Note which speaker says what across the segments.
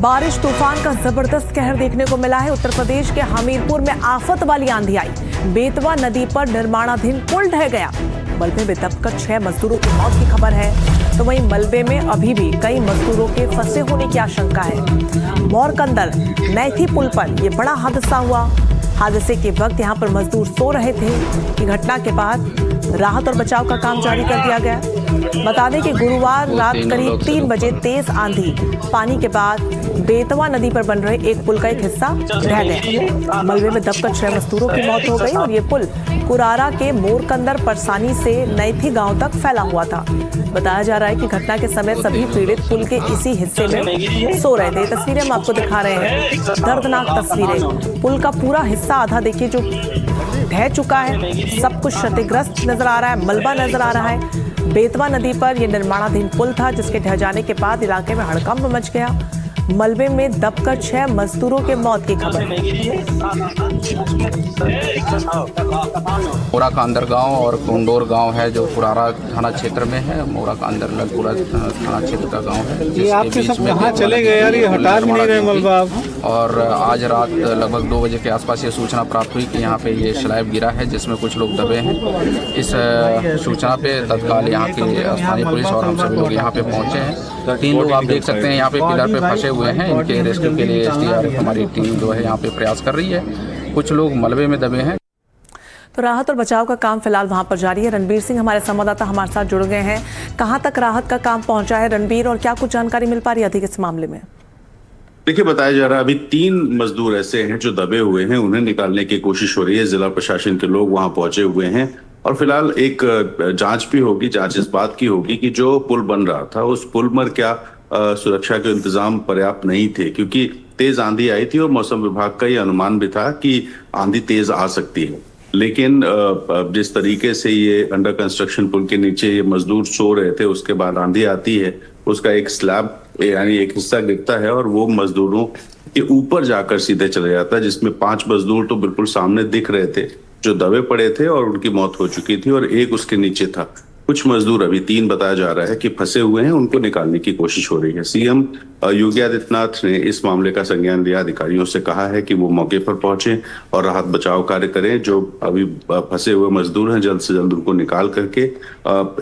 Speaker 1: बारिश तूफान का जबरदस्त कहर देखने को मिला है। उत्तर प्रदेश के हमीरपुर में आफत वाली आंधी आई। बेतवा नदी पर निर्माणाधीन पुल ढह गया। मलबे में दबकर 6 मजदूरों की मौत की खबर है, तो वहीं मलबे में अभी भी कई मजदूरों के फंसे होने की आशंका है। मोरकंदर नैथी पुल पर यह बड़ा हादसा हुआ। हादसे के वक्त यहां पर मजदूर सो रहे थे कि घटना के बाद राहत और बचाव का काम जारी कर दिया गया। बता दें कि गुरुवार रात करीब 3 बजे तेज आंधी पानी के बाद बेतवा नदी पर बन रहे एक पुल का एक हिस्सा ढह गया। मलबे में दबकर 6 मजदूरों की मौत हो गई और ये पुल कुरारा के मोरकंदर परसानी से नैथी गांव तक फैला हुआ था। बताया जा रहा है कि घटना के समय सभी पीड़ित पुल के इसी हिस्से में सो रहे थे। तस्वीरें हम आपको दिखा रहे हैं, दर्दनाक तस्वीरें। पुल का पूरा हिस्सा आधा देखिए जो ढह चुका है, सब कुछ क्षतिग्रस्त नजर आ रहा है, मलबा नजर आ रहा है। बेतवा नदी पर यह निर्माणाधीन पुल था जिसके ढह जाने के बाद इलाके में हड़कंप मच गया। मलबे में दबकर 6 मजदूरों के मौत की खबर है।
Speaker 2: मोरा का अंदर गांव और कुंडोर गांव है जो कुरारा थाना क्षेत्र में है। मोरा का अंदर लगपुरा थाना क्षेत्र का गांव है।
Speaker 3: ये आपके सब कहाँ चले गए यार, ये हटा भी नहीं रहे मलबा।
Speaker 2: और आज रात लगभग 2 बजे के आसपास ये सूचना प्राप्त हुई कि यहाँ पे ये स्लैब गिरा है जिसमें कुछ लोग दबे हैं। इस सूचना पे तत्काल यहाँ की स्थानीय पुलिस और हम सभी लोग यहाँ पे पहुँचे हैं। 3 लोग आप देख सकते हैं यहाँ पे पिलर पे फंसे हुए हैं। इनके रेस्क्यू के लिए SDRF हमारी टीम जो है यहाँ पे प्रयास कर रही है। कुछ लोग मलबे में दबे हैं।
Speaker 1: तो राहत और बचाव का काम फिलहाल वहां पर जारी है। रणबीर सिंह हमारे संवाददाता हमारे साथ जुड़ गए हैं। कहां तक राहत का काम पहुंचा है रणबीर, और क्या कुछ जानकारी मिल पा रही है इस मामले में?
Speaker 4: देखिए, बताया जा रहा है अभी 3 मजदूर ऐसे हैं जो दबे हुए हैं, उन्हें निकालने की कोशिश हो रही है। जिला प्रशासन के लोग वहां पहुंचे हुए हैं और फिलहाल एक जांच भी होगी। जांच इस बात की होगी कि जो पुल बन रहा था उस पुल पर क्या सुरक्षा के इंतजाम पर्याप्त नहीं थे, क्योंकि तेज आंधी आई थी और मौसम विभाग का ये अनुमान भी था कि आंधी तेज आ सकती है। लेकिन जिस तरीके से ये अंडर कंस्ट्रक्शन पुल के नीचे ये मजदूर सो रहे थे, उसके बाद आंधी आती है, उसका एक स्लैब यानी एक हिस्सा गिरता है और वो मजदूरों के ऊपर जाकर सीधे चले जाता है, जिसमें 5 मजदूर तो बिल्कुल सामने दिख रहे थे जो दबे पड़े थे और उनकी मौत हो चुकी थी, और एक उसके नीचे था। कुछ मजदूर अभी 3 बताया जा रहा है कि फंसे हुए हैं, उनको निकालने की कोशिश हो रही है। सीएम योगी आदित्यनाथ ने इस मामले का संज्ञान लिया। अधिकारियों से कहा है कि वो मौके पर पहुंचे और राहत बचाव कार्य करें। जो अभी फंसे हुए मजदूर हैं जल्द से जल्द उनको निकाल करके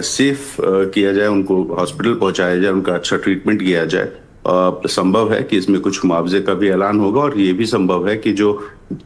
Speaker 4: सेफ किया जाए, उनको हॉस्पिटल पहुंचाया जाए, उनका अच्छा ट्रीटमेंट किया जाए। संभव है कि इसमें कुछ मुआवजे का भी ऐलान होगा और ये भी संभव है कि जो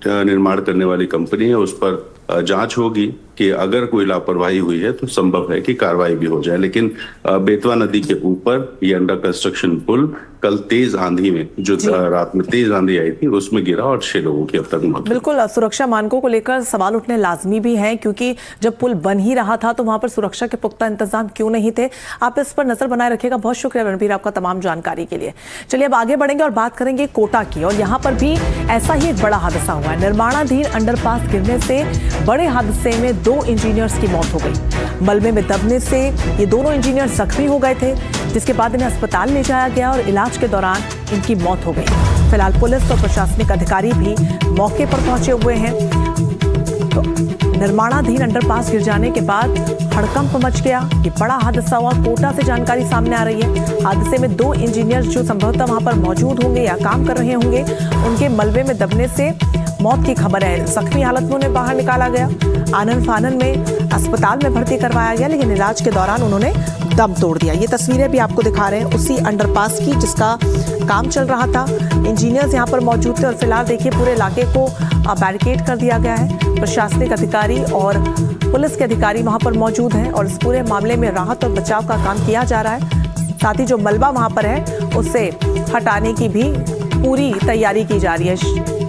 Speaker 4: निर्माण करने वाली कंपनी है उस पर जांच होगी कि अगर कोई लापरवाही हुई है तो संभव है कि कार्रवाई भी हो जाए। लेकिन बेतवा नदी के ऊपर ये अंडर कंस्ट्रक्शन पुल कल तेज आंधी में जो रात में तेज आंधी आई थी उसमें गिरा और 6 लोगों की अब तक मौत।
Speaker 1: बिल्कुल, सुरक्षा मानकों को लेकर सवाल उठने लाजमी भी हैं, क्योंकि जब पुल बन ही रहा था तो वहां पर सुरक्षा के पुख्ता इंतजाम क्यों नहीं थे? आप इस पर नजर बनाए रखिएगा। बहुत शुक्रिया रणबीर आपका तमाम जानकारी के लिए। चलिए अब आगे बढ़ेंगे और बात करेंगे कोटा की, और यहाँ पर भी ऐसा ही एक बड़ा हादसा हुआ है। निर्माणाधीन अंडरपास गिरने से बड़े हादसे में 2 इंजीनियर्स की मौत हो गई। मलबे में दबने से ये दोनों इंजीनियर जख्मी हो गए थे, जिसके बाद इन्हें अस्पताल ले जाया गया और इलाज के दौरान इनकी मौत हो गई। फिलहाल पुलिस और प्रशासनिक अधिकारी भी मौके पर पहुंचे हुए हैं। तो निर्माणाधीन अंडरपास गिर जाने के बाद हड़कंप मच गया। ये बड़ा हादसा हुआ। कोटा से जानकारी सामने आ रही है। हादसे में 2 इंजीनियर जो संभवतः वहां पर मौजूद होंगे या काम कर रहे होंगे, उनके मलबे में दबने से मौत की खबर है। जख्मी हालत में उन्हें बाहर निकाला गया, आनन फानन में अस्पताल में भर्ती करवाया गया, लेकिन इलाज के दौरान उन्होंने दम तोड़ दिया। ये तस्वीरें भी आपको दिखा रहे हैं उसी अंडरपास की जिसका काम चल रहा था। इंजीनियर्स यहाँ पर मौजूद थे और फिलहाल देखिए पूरे इलाके को बैरिकेड कर दिया गया है। प्रशासनिक अधिकारी और पुलिस के अधिकारी वहां पर मौजूद हैं और इस पूरे मामले में राहत और बचाव का काम किया जा रहा है। साथ ही जो मलबा वहां पर है उसे हटाने की भी पूरी तैयारी की जा रही है।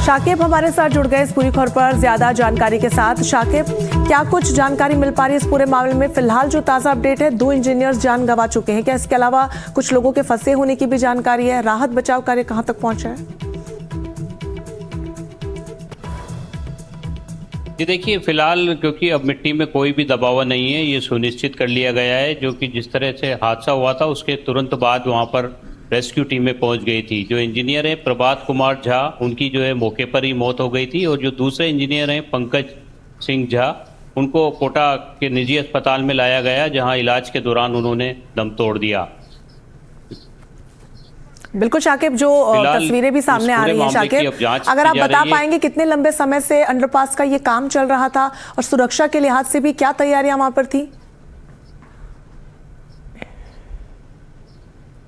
Speaker 1: शाकिब हमारे साथ जुड़ गए इस पूरी खबर पर ज्यादा जानकारी के साथ। शाकिब, क्या कुछ जानकारी मिल पा रही है इस पूरे मामले में? फिलहाल जो ताजा अपडेट है, 2 इंजीनियर्स जान गंवा चुके हैं। क्या इसके अलावा कुछ लोगों के फंसे होने की भी जानकारी है? राहत बचाव कार्य कहां तक पहुंचा है?
Speaker 5: ये देखिए, फिलहाल क्योंकि अब मिट्टी में कोई भी दबाव नहीं है, ये सुनिश्चित कर लिया गया है। जो कि जिस तरह से हादसा हुआ था उसके तुरंत बाद वहाँ पर रेस्क्यू टीमें पहुंच गई थी। जो इंजीनियर हैं प्रभात कुमार झा, उनकी जो है मौके पर ही मौत हो गई थी, और जो दूसरे इंजीनियर हैं पंकज सिंह झा, उनको कोटा के निजी अस्पताल में लाया गया, जहां इलाज के दौरान उन्होंने दम तोड़ दिया।
Speaker 1: बिल्कुल शाकिब, जो
Speaker 5: फिलहाल
Speaker 1: तस्वीरें भी
Speaker 5: इस
Speaker 1: सामने आ
Speaker 5: पूरे
Speaker 1: रही हैं
Speaker 5: मामले की अब
Speaker 1: शाकिब,
Speaker 5: जांच
Speaker 1: अगर
Speaker 5: की
Speaker 1: आप
Speaker 5: जा
Speaker 1: बता
Speaker 5: रही है।
Speaker 1: पाएंगे कितने लंबे समय से अंडरपास का ये काम चल रहा था और सुरक्षा के लिहाज से भी क्या तैयारियां वहां पर थी?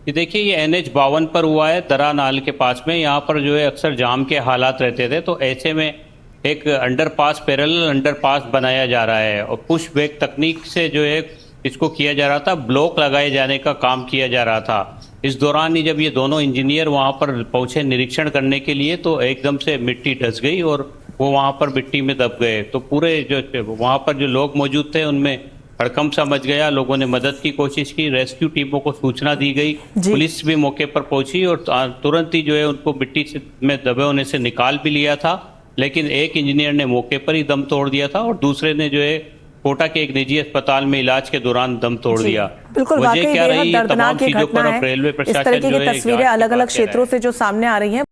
Speaker 5: ये देखिए, ये NH 52 पर हुआ है, दरा नाल के पास में। यहाँ पर जो है अक्सर जाम के हालात रहते थे, तो ऐसे में एक अंडरपास, पैरेलल अंडरपास बनाया जा रहा है और पुश बैक तकनीक से जो है इसको किया जा रहा था, ब्लॉक लगाए जाने का काम किया जा रहा था। इस दौरान ही जब ये दोनों इंजीनियर वहाँ पर पहुंचे निरीक्षण करने के लिए, तो एकदम से मिट्टी धंस गई और वो वहाँ पर मिट्टी में दब गए। तो पूरे जो वहाँ पर जो लोग मौजूद थे उनमें हड़कंप सा मच गया। लोगों ने मदद की कोशिश की, रेस्क्यू टीमों को सूचना दी गई,
Speaker 1: जी।
Speaker 5: पुलिस भी मौके पर पहुंची और तुरंत ही जो है उनको मिट्टी में दबे होने से निकाल भी लिया था। लेकिन एक इंजीनियर ने मौके पर ही दम तोड़ दिया था और दूसरे ने जो है कोटा के एक निजी अस्पताल में इलाज के दौरान दम तोड़
Speaker 1: जी,
Speaker 5: दिया।
Speaker 1: बिल्कुल,
Speaker 5: वजह
Speaker 1: वाकई
Speaker 5: क्या
Speaker 1: बेहद
Speaker 5: रही, तमाम
Speaker 1: दर्दनाक ये
Speaker 5: चीजों
Speaker 1: घटना
Speaker 5: पर
Speaker 1: है।
Speaker 5: अब रेलवे
Speaker 1: इस
Speaker 5: प्रशासन
Speaker 1: तरीके
Speaker 5: जो
Speaker 1: की
Speaker 5: है
Speaker 1: तस्वीरें
Speaker 5: जांच
Speaker 1: अलग अलग
Speaker 5: करवा के रहा है।
Speaker 1: क्षेत्रों से जो सामने आ रही हैं।